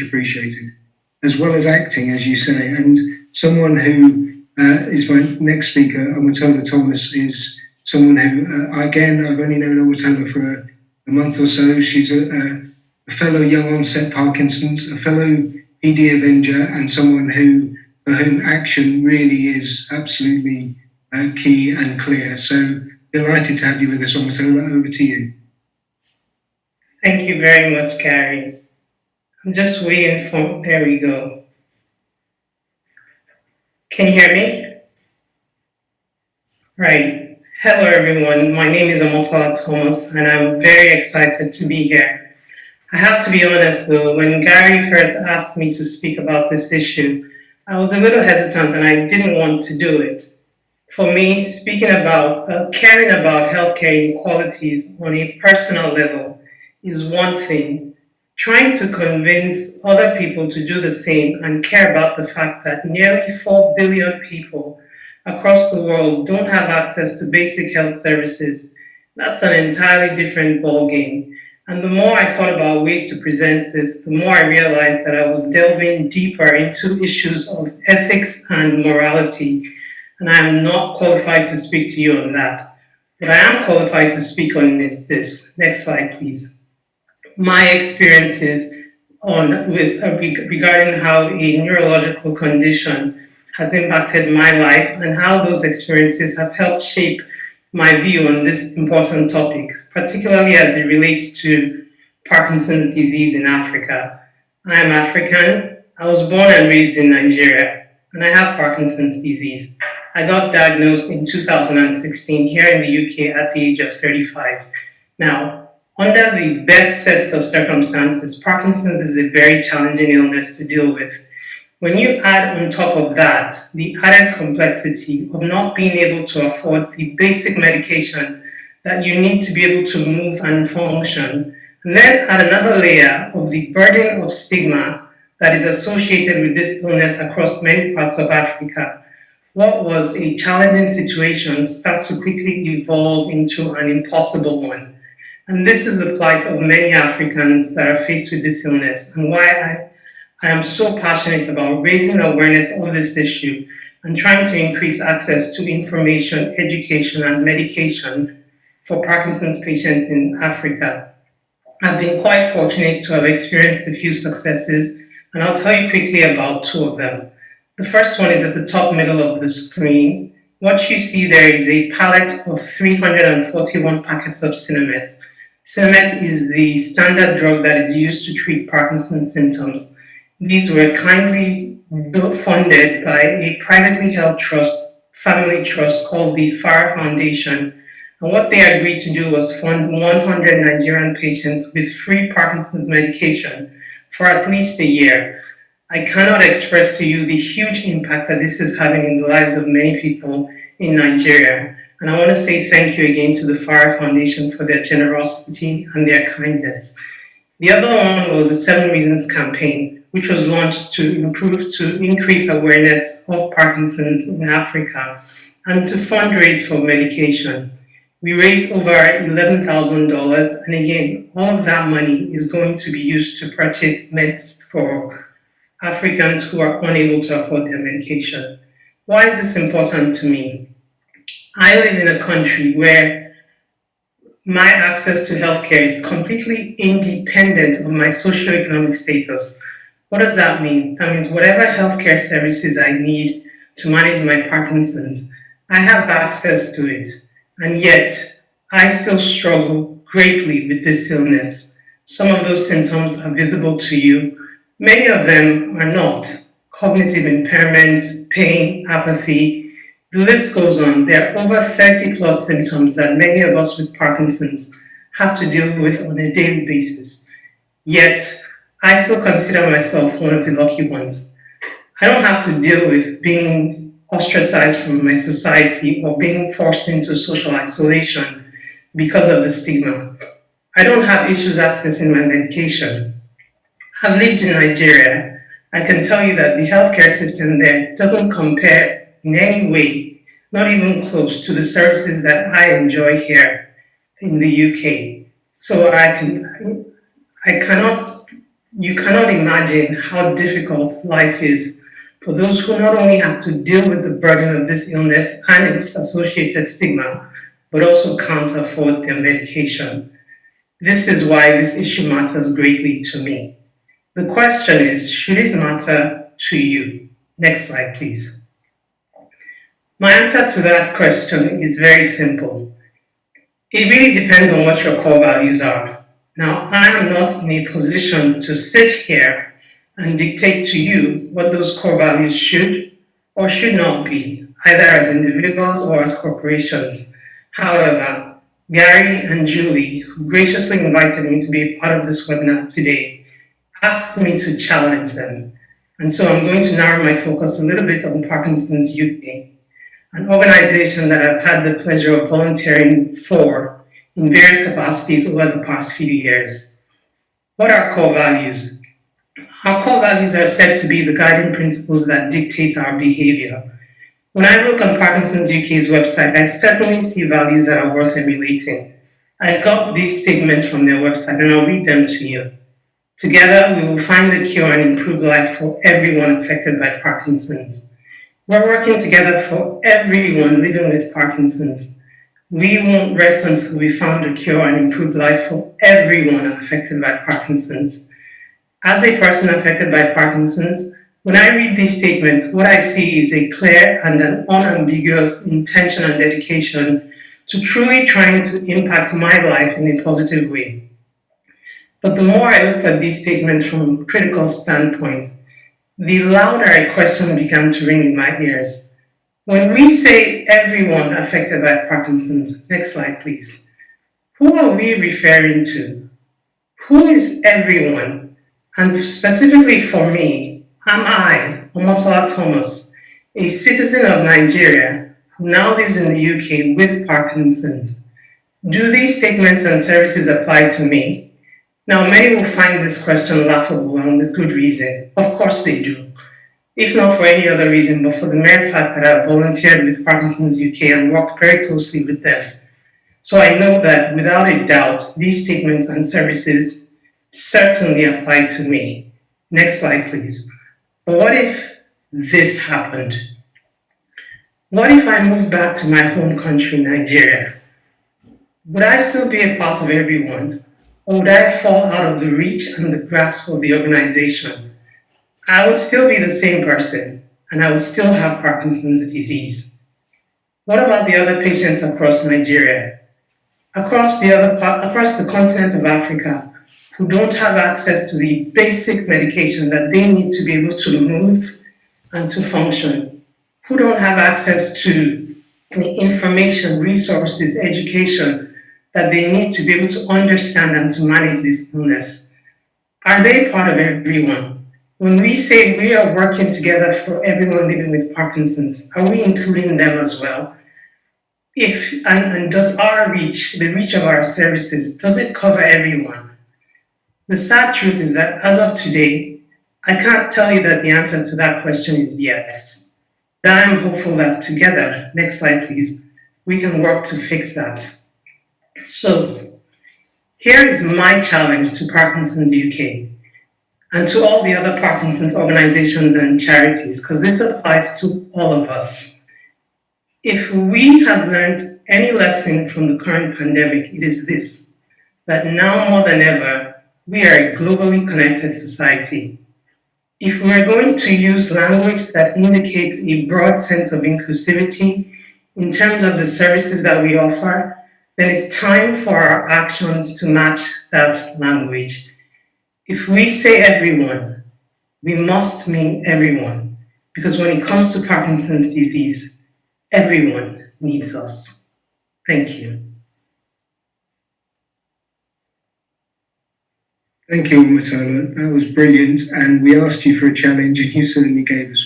appreciated, as well as acting, as you say. And someone who is my next speaker, Omotola Thomas, is someone who, again, I've only known Omotola for a month or so. She's a fellow young onset Parkinson's, a fellow PD Avenger, and someone who for whom action really is absolutely key and clear. So delighted to have you with us, Omotola. Over to you. Thank you very much, Gary. I'm just waiting for, there we go. Can you hear me? Right. Hello, everyone. My name is Omotola Thomas, and I'm very excited to be here. I have to be honest, though, when Gary first asked me to speak about this issue, I was a little hesitant and I didn't want to do it. For me, speaking about caring about healthcare inequalities on a personal level is one thing. Trying to convince other people to do the same and care about the fact that nearly 4 billion people across the world don't have access to basic health services, that's an entirely different ballgame. And the more I thought about ways to present this, the more I realized that I was delving deeper into issues of ethics and morality. And I am not qualified to speak to you on that. What I am qualified to speak on is this. Next slide, please. My experiences regarding how a neurological condition has impacted my life and how those experiences have helped shape my view on this important topic, particularly as it relates to Parkinson's disease in Africa. I am African. I was born and raised in Nigeria, and I have Parkinson's disease. I got diagnosed in 2016 here in the UK at the age of 35. Now, under the best sets of circumstances, Parkinson's is a very challenging illness to deal with. When you add on top of that the added complexity of not being able to afford the basic medication that you need to be able to move and function, and then add another layer of the burden of stigma that is associated with this illness across many parts of Africa, what was a challenging situation starts to quickly evolve into an impossible one. And this is the plight of many Africans that are faced with this illness, and why I am so passionate about raising awareness of this issue and trying to increase access to information, education, and medication for Parkinson's patients in Africa. I've been quite fortunate to have experienced a few successes, and I'll tell you quickly about two of them. The first one is at the top middle of the screen. What you see there is a pallet of 341 packets of Sinemet. Sinemet is the standard drug that is used to treat Parkinson's symptoms. These were kindly funded by a privately held family trust called the FAR Foundation. And what they agreed to do was fund 100 Nigerian patients with free Parkinson's medication for at least a year. I cannot express to you the huge impact that this is having in the lives of many people in Nigeria. And I want to say thank you again to the FAR Foundation for their generosity and their kindness. The other one was the 7 Reasons campaign, which was launched to increase awareness of Parkinson's in Africa and to fundraise for medication. We raised over $11,000, and again, all of that money is going to be used to purchase meds for Africans who are unable to afford their medication. Why is this important to me? I live in a country where my access to healthcare is completely independent of my socioeconomic status. What does that mean? That means whatever healthcare services I need to manage my Parkinson's, I have access to it. And yet, I still struggle greatly with this illness. Some of those symptoms are visible to you. Many of them are not. Cognitive impairment, pain, apathy, the list goes on. There are over 30 plus symptoms that many of us with Parkinson's have to deal with on a daily basis. Yet, I still consider myself one of the lucky ones. I don't have to deal with being ostracized from my society or being forced into social isolation because of the stigma. I don't have issues accessing my medication. I've lived in Nigeria. I can tell you that the healthcare system there doesn't compare in any way, not even close, to the services that I enjoy here in the UK. So I cannot You cannot imagine how difficult life is for those who not only have to deal with the burden of this illness and its associated stigma, but also can't afford their medication. This is why this issue matters greatly to me. The question is, should it matter to you? Next slide, please. My answer to that question is very simple. It really depends on what your core values are. Now, I am not in a position to sit here and dictate to you what those core values should or should not be, either as individuals or as corporations. However, Gary and Julie, who graciously invited me to be a part of this webinar today, asked me to challenge them. And so I'm going to narrow my focus a little bit on Parkinson's UK, an organization that I've had the pleasure of volunteering for in various capacities over the past few years. What are core values? Our core values are said to be the guiding principles that dictate our behavior. When I look on Parkinson's UK's website, I certainly see values that are worth emulating. I got these statements from their website and I'll read them to you. Together, we will find a cure and improve life for everyone affected by Parkinson's. We're working together for everyone living with Parkinson's. We won't rest until we found a cure and improve life for everyone affected by Parkinson's. As a person affected by Parkinson's, when I read these statements, what I see is a clear and an unambiguous intention and dedication to truly trying to impact my life in a positive way. But the more I looked at these statements from a critical standpoint, the louder a question began to ring in my ears. When we say everyone affected by Parkinson's, next slide please, who are we referring to? Who is everyone? And specifically for me, am I, Omotola Thomas, a citizen of Nigeria who now lives in the UK with Parkinson's? Do these statements and services apply to me? Now, many will find this question laughable and with good reason. Of course they do. If not for any other reason, but for the mere fact that I've volunteered with Parkinson's UK and worked very closely with them. So I know that without a doubt, these statements and services certainly apply to me. Next slide, please. But what if this happened? What if I moved back to my home country, Nigeria? Would I still be a part of everyone? Or would I fall out of the reach and the grasp of the organization? I would still be the same person, and I would still have Parkinson's disease. What about the other patients across Nigeria? Across the continent of Africa, who don't have access to the basic medication that they need to be able to move and to function, who don't have access to the information, resources, education that they need to be able to understand and to manage this illness. Are they part of everyone? When we say we are working together for everyone living with Parkinson's, are we including them as well? And does our reach, the reach of our services, does it cover everyone? The sad truth is that as of today, I can't tell you that the answer to that question is yes. But I'm hopeful that together, next slide please, we can work to fix that. So, here is my challenge to Parkinson's UK and to all the other Parkinson's organizations and charities, because this applies to all of us. If we have learned any lesson from the current pandemic, it is this, that now more than ever, we are a globally connected society. If we are going to use language that indicates a broad sense of inclusivity in terms of the services that we offer, then it's time for our actions to match that language. If we say everyone, we must mean everyone, because when it comes to Parkinson's disease, everyone needs us. Thank you. Thank you, Omotola. That was brilliant. And we asked you for a challenge and you certainly gave us